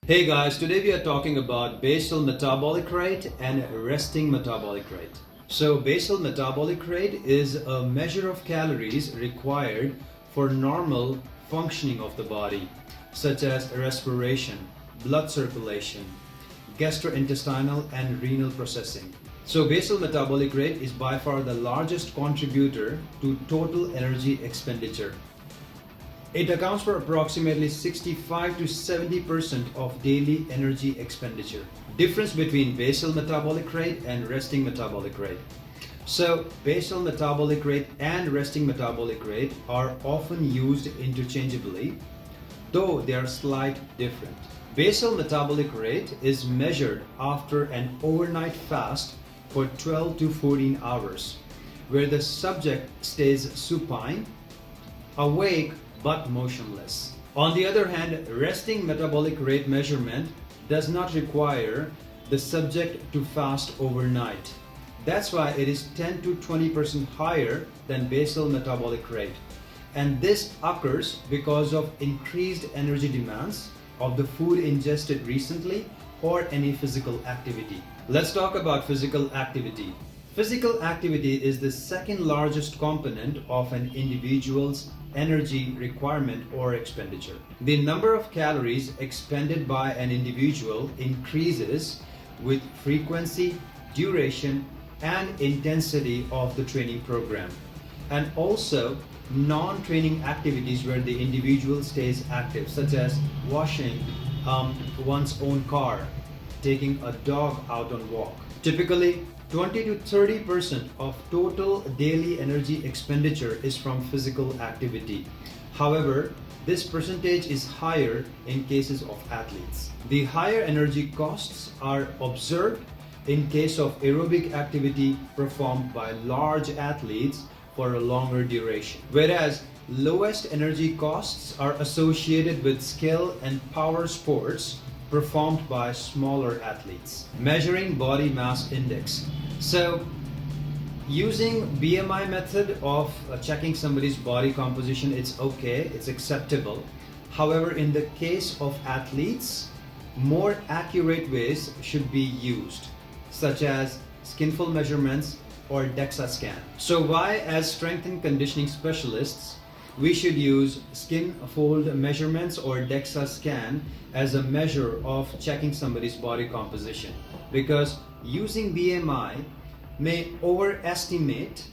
Hey guys, today we are talking about basal metabolic rate and resting metabolic rate. So basal metabolic rate is a measure of calories required for normal functioning of the body, such as respiration, blood circulation, gastrointestinal and renal processing. So basal metabolic rate is by far the largest contributor to total energy expenditure. It accounts for approximately 65 to 70% of daily energy expenditure. Difference between basal metabolic rate and resting metabolic rate. So basal metabolic rate and resting metabolic rate are often used interchangeably, though they are slightly different. Basal metabolic rate is measured after an overnight fast for 12 to 14 hours, where the subject stays supine, awake, but motionless. On the other hand, resting metabolic rate measurement does not require the subject to fast overnight. That's why it is 10 to 20% higher than basal metabolic rate. And this occurs because of increased energy demands of the food ingested recently or any physical activity. Let's talk about physical activity. Physical activity is the second largest component of an individual's energy requirement or expenditure. The number of calories expended by an individual increases with frequency, duration, and intensity of the training program, and also non-training activities where the individual stays active, such as washing one's own car, taking a dog out on walk. Typically, 20 to 30% of total daily energy expenditure is from physical activity. However, this percentage is higher in cases of athletes. The higher energy costs are observed in case of aerobic activity performed by large athletes for a longer duration, whereas lowest energy costs are associated with skill and power sports performed by smaller athletes. Measuring body mass index. So using BMI method of checking somebody's body composition, it's okay, it's acceptable. However, in the case of athletes, more accurate ways should be used, such as skinfold measurements or DEXA scan. So why, as strength and conditioning specialists, we should use skin fold measurements or DEXA scan as a measure of checking somebody's body composition? Because using BMI may overestimate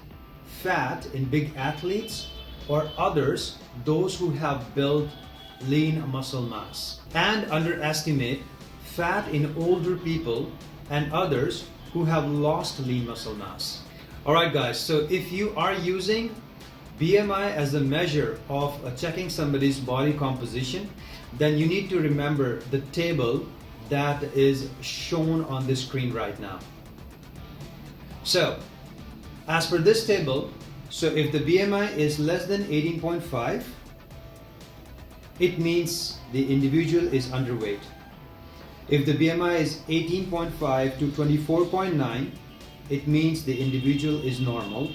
fat in big athletes or others, those who have built lean muscle mass, and underestimate fat in older people and others who have lost lean muscle mass. Alright guys, so if you are using BMI as a measure of checking somebody's body composition, then you need to remember the table that is shown on the screen right now. So, as per this table, so if the BMI is less than 18.5, it means the individual is underweight. If the BMI is 18.5 to 24.9, it means the individual is normal.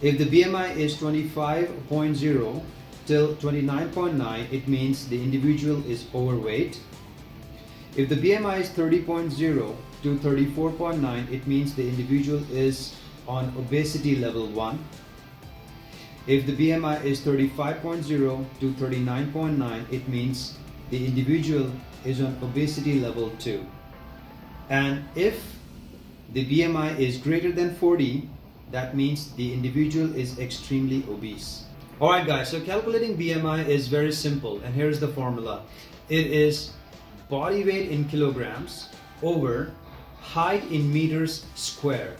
If the BMI is 25.0 till 29.9, it means the individual is overweight. If the BMI is 30.0 to 34.9, it means the individual is on obesity level 1. If the BMI is 35.0 to 39.9, it means the individual is on obesity level 2. And if the BMI is greater than 40, that means the individual is extremely obese. Alright guys, so calculating BMI is very simple, and here's the formula. It is body weight in kilograms over height in meters square.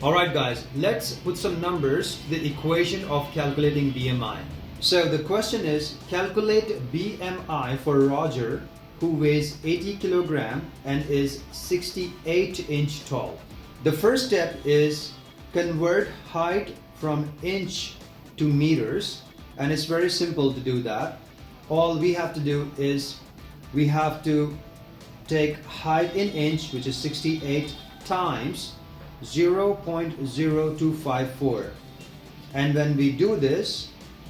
Alright guys, let's put some numbers to the equation of calculating BMI. So the question is, calculate BMI for Roger, who weighs 80 kilogram and is 68 inch tall. The first step is convert height from inch to meters, and it's very simple to do that. All we have to do is we have to take height in inch, which is 68, times 0.0254, and when we do this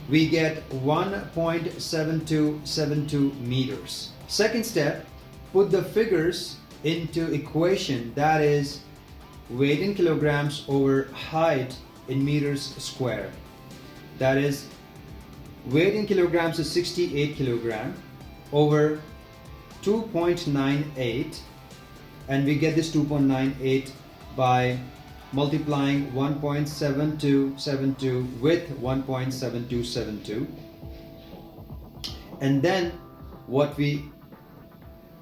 we get 1.7272 meters. Second step, put the figures into equation, that is weight in kilograms over height in meters square. That is, weight in kilograms is 68 kilogram over 2.98, and we get this 2.98 by multiplying 1.7272 with 1.7272, and then what we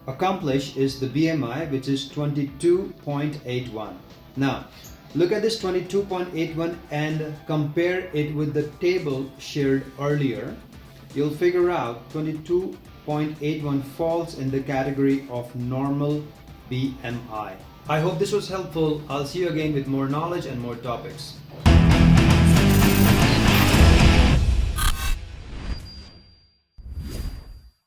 accomplish is the BMI, which is 22.81. Now look at this 22.81 and compare it with the table shared earlier. You'll figure out 22.81 falls in the category of normal BMI. I hope this was helpful. I'll see you again with more knowledge and more topics.